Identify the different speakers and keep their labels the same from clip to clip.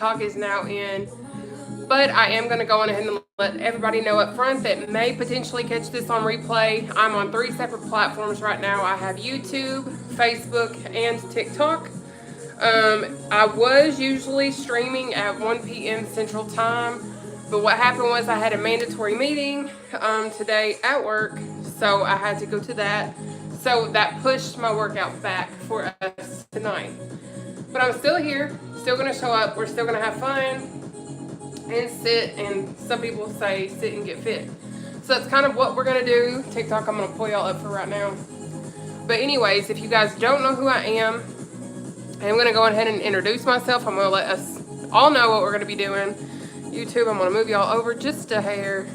Speaker 1: TikTok is now in. But I am going to go on ahead and let everybody know up front that may potentially catch this on replay. I'm on 3 separate platforms right now. I have YouTube, Facebook, and TikTok. I was usually streaming at 1 p.m. Central Time, but what happened was I had a mandatory meeting today at work, so I had to go to that. So that pushed my workout back for us tonight. But I'm still here, still going to show up. We're still going to have fun and sit, and some people say sit and get fit. So that's kind of what we're going to do. TikTok, I'm going to pull y'all up for right now. But anyways, if you guys don't know who I am, I'm going to go ahead and introduce myself. I'm going to let us all know what we're going to be doing. YouTube, I'm going to move y'all over just a hair.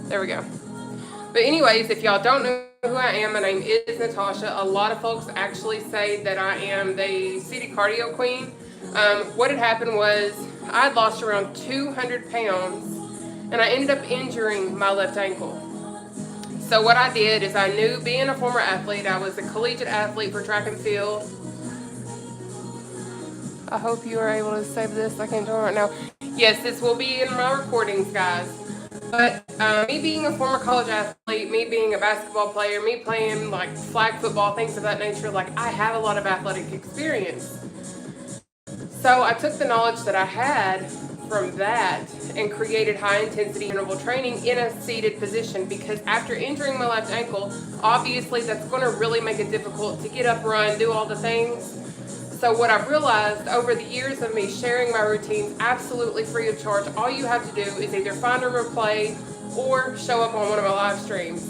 Speaker 1: There we go. But anyways, if y'all don't know who I am, my name is Nataushia. A lot of folks actually say that I am the city cardio queen. What had happened was I had lost around 200 pounds and I ended up injuring my left ankle. So what I did is I knew, being a former athlete, I was a collegiate athlete for track and field. I hope you are able to save this. I can't do it right now. Yes, this will be in my recordings, guys. But me being a former college athlete, me being a basketball player, me playing like flag football, things of that nature, like I have a lot of athletic experience. So I took the knowledge that I had from that and created high intensity interval training in a seated position, because after injuring my left ankle, obviously that's going to really make it difficult to get up, run, do all the things. So what I've realized over the years of me sharing my routines absolutely free of charge, all you have to do is either find a replay or show up on one of my live streams.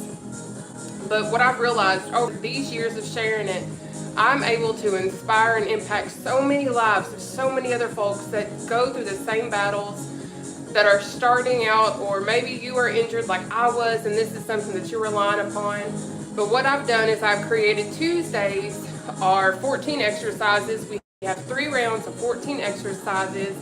Speaker 1: But what I've realized over these years of sharing it, I'm able to inspire and impact so many lives of so many other folks that go through the same battles, that are starting out, or maybe you are injured like I was and this is something that you're relying upon. But what I've done is I've created Tuesdays are 14 exercises. We have 3 rounds of 14 exercises,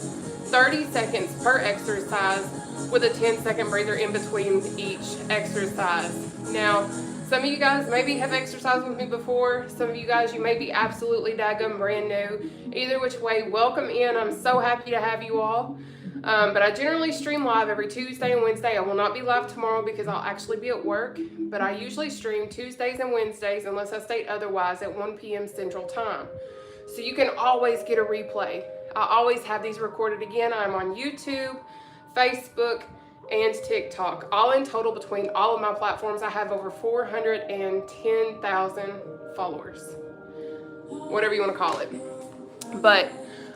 Speaker 1: 30 seconds per exercise with a 10-second breather in between each exercise. Now, some of you guys maybe have exercised with me before. Some of you guys, you may be absolutely daggum brand new. Either which way, welcome in. I'm so happy to have you all. But I generally stream live every Tuesday and Wednesday. I will not be live tomorrow because I'll actually be at work. But I usually stream Tuesdays and Wednesdays unless I state otherwise at 1 p.m. Central Time. So you can always get a replay. I always have these recorded again. I'm on YouTube, Facebook, and TikTok. All in total, between all of my platforms, I have over 410,000 followers. Whatever you want to call it. But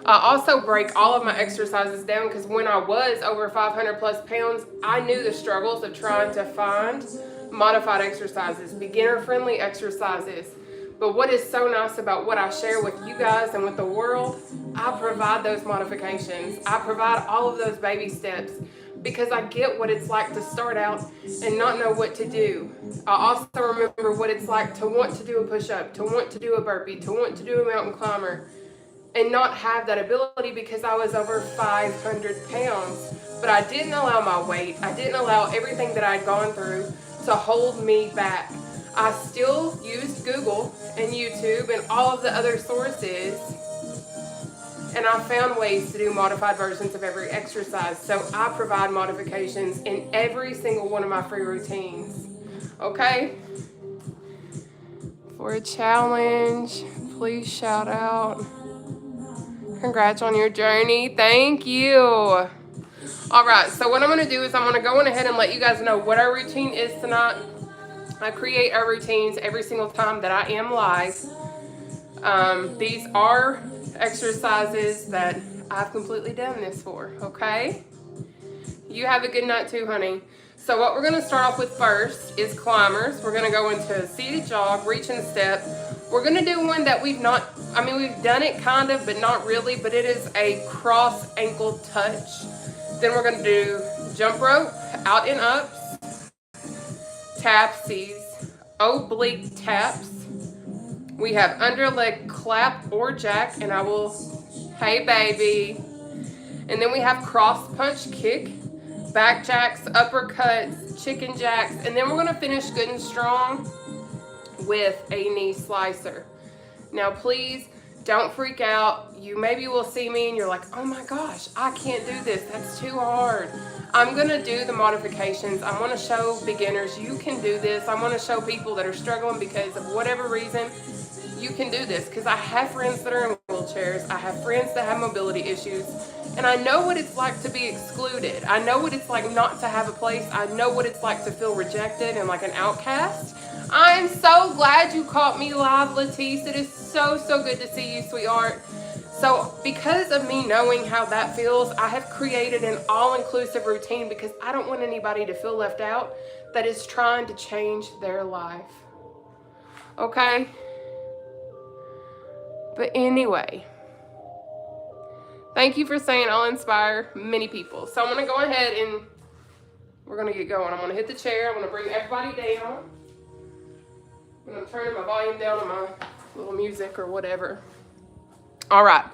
Speaker 1: I also break all of my exercises down, because when I was over 500 plus pounds, I knew the struggles of trying to find modified exercises, beginner friendly exercises. But what is so nice about what I share with you guys and with the world, I provide those modifications. I provide all of those baby steps, because I get what it's like to start out and not know what to do. I also remember what it's like to want to do a push-up, to want to do a burpee, to want to do a mountain climber, and not have that ability because I was over 500 pounds. But I didn't allow my weight, I didn't allow everything that I'd gone through to hold me back. I still used Google and YouTube and all of the other sources, and I found ways to do modified versions of every exercise. So I provide modifications in every single one of my free routines. Okay? For a challenge, please shout out. Congrats on your journey. Thank you. All right, so what I'm going to do is I'm going to go on ahead and let you guys know what our routine is tonight. I create our routines every single time that I am live. These are exercises that I've completely done this for, okay? You have a good night too, honey. So what we're going to start off with first is climbers. We're going to go into a seated jog, reach and step. We're going to do one that we've done it kind of, but not really, but it is a cross ankle touch. Then we're going to do jump rope, out and ups, tapsies, oblique taps. We have under leg clap or jack, and I will, hey baby. And then we have cross punch kick, back jacks, uppercuts, chicken jacks, and then we're going to finish good and strong with a knee slicer. Now please Don't freak out. You maybe will see me and you're like, oh my gosh, I can't do this. That's too hard. I'm going to do the modifications. I want to show beginners you can do this. I want to show people that are struggling because of whatever reason you can do this. Because I have friends that are in wheelchairs. I have friends that have mobility issues. And I know what it's like to be excluded. I know what it's like not to have a place. I know what it's like to feel rejected and like an outcast. I'm so glad you caught me live, Latisse. It is so, so good to see you, sweetheart. So because of me knowing how that feels, I have created an all-inclusive routine because I don't want anybody to feel left out that is trying to change their life. Okay? But anyway, thank you for saying I'll inspire many people. So I'm going to go ahead and we're going to get going. I'm going to hit the chair. I'm going to bring everybody down. I'm turning my volume down on my little music or whatever. All right.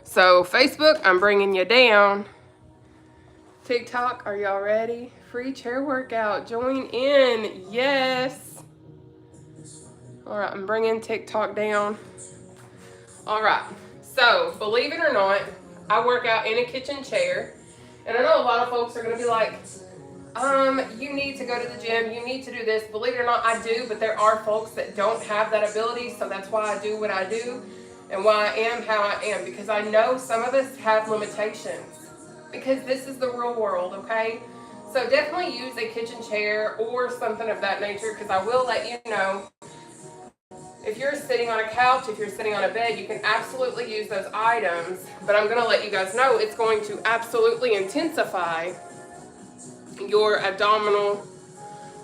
Speaker 1: So Facebook, I'm bringing you down. TikTok, are y'all ready? Free chair workout. Join in. Yes. All right. I'm bringing TikTok down. All right. So believe it or not, I work out in a kitchen chair. And I know a lot of folks are going to be like, you need to go to the gym, you need to do this. Believe it or not, I do, but there are folks that don't have that ability, so that's why I do what I do and why I am how I am, because I know some of us have limitations, because this is the real world, okay? So definitely use a kitchen chair or something of that nature, because I will let you know, if you're sitting on a couch, if you're sitting on a bed, you can absolutely use those items, but I'm going to let you guys know it's going to absolutely intensify your abdominal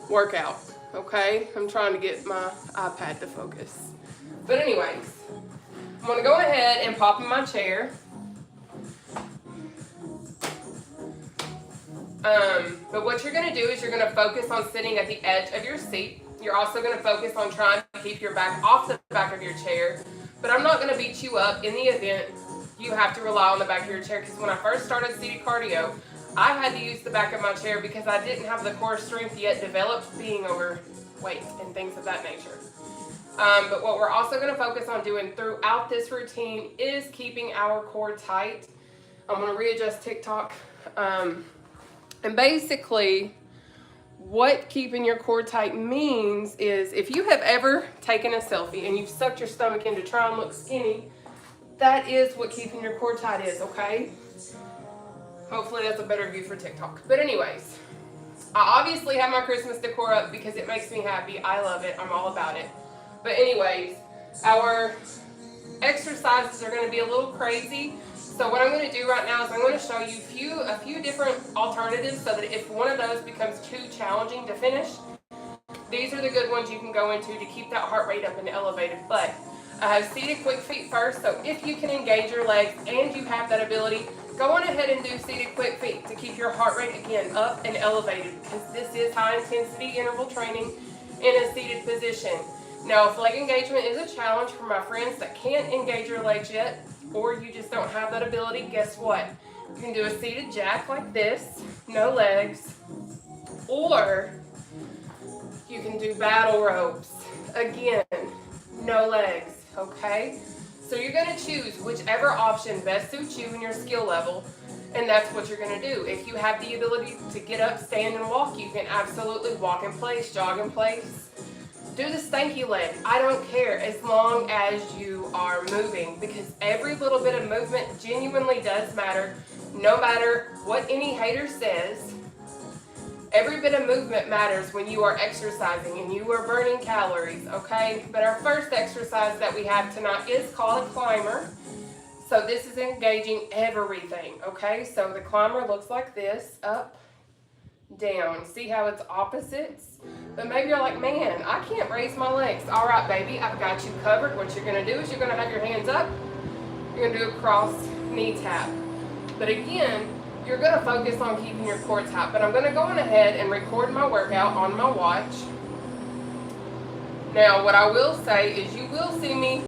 Speaker 1: workout, okay? I'm trying to get my iPad to focus. But anyways, I'm going to go ahead and pop in my chair. But what you're going to do is you're going to focus on sitting at the edge of your seat. You're also going to focus on trying to keep your back off the back of your chair. But I'm not going to beat you up in the event you have to rely on the back of your chair, because when I first started seated cardio, I had to use the back of my chair because I didn't have the core strength yet developed being overweight and things of that nature. But what we're also going to focus on doing throughout this routine is keeping our core tight. I'm going to readjust TikTok. And basically, what keeping your core tight means is if you have ever taken a selfie and you've sucked your stomach in to try and look skinny, that is what keeping your core tight is, okay? Hopefully that's a better view for TikTok. But anyways, I obviously have my Christmas decor up because it makes me happy. I love it. I'm all about it. But anyways, our exercises are going to be a little crazy. So what I'm going to do right now is I'm going to show you a few different alternatives so that if one of those becomes too challenging to finish, these are the good ones you can go into to keep that heart rate up and elevated. But I have seated quick feet first. So if you can engage your legs and you have that ability, go on ahead and do seated quick feet to keep your heart rate again up and elevated, because this is high intensity interval training in a seated position. Now, if leg engagement is a challenge for my friends that can't engage your legs yet, or you just don't have that ability, guess what? You can do a seated jack like this, no legs, or you can do battle ropes. Again, no legs, okay? So you're going to choose whichever option best suits you and your skill level, and that's what you're going to do. If you have the ability to get up, stand, and walk, you can absolutely walk in place, jog in place. Do the stanky leg. I don't care as long as you are moving, because every little bit of movement genuinely does matter, no matter what any hater says. Every bit of movement matters when you are exercising and you are burning calories, okay? But our first exercise that we have tonight is called a climber. So this is engaging everything, okay? So the climber looks like this, up, down. See how it's opposites? But maybe you're like, man, I can't raise my legs. All right, baby, I've got you covered. What you're going to do is you're going to have your hands up. You're going to do a cross knee tap. But again, you're going to focus on keeping your core tight. But I'm going to go on ahead and record my workout on my watch. Now, what I will say is you will see me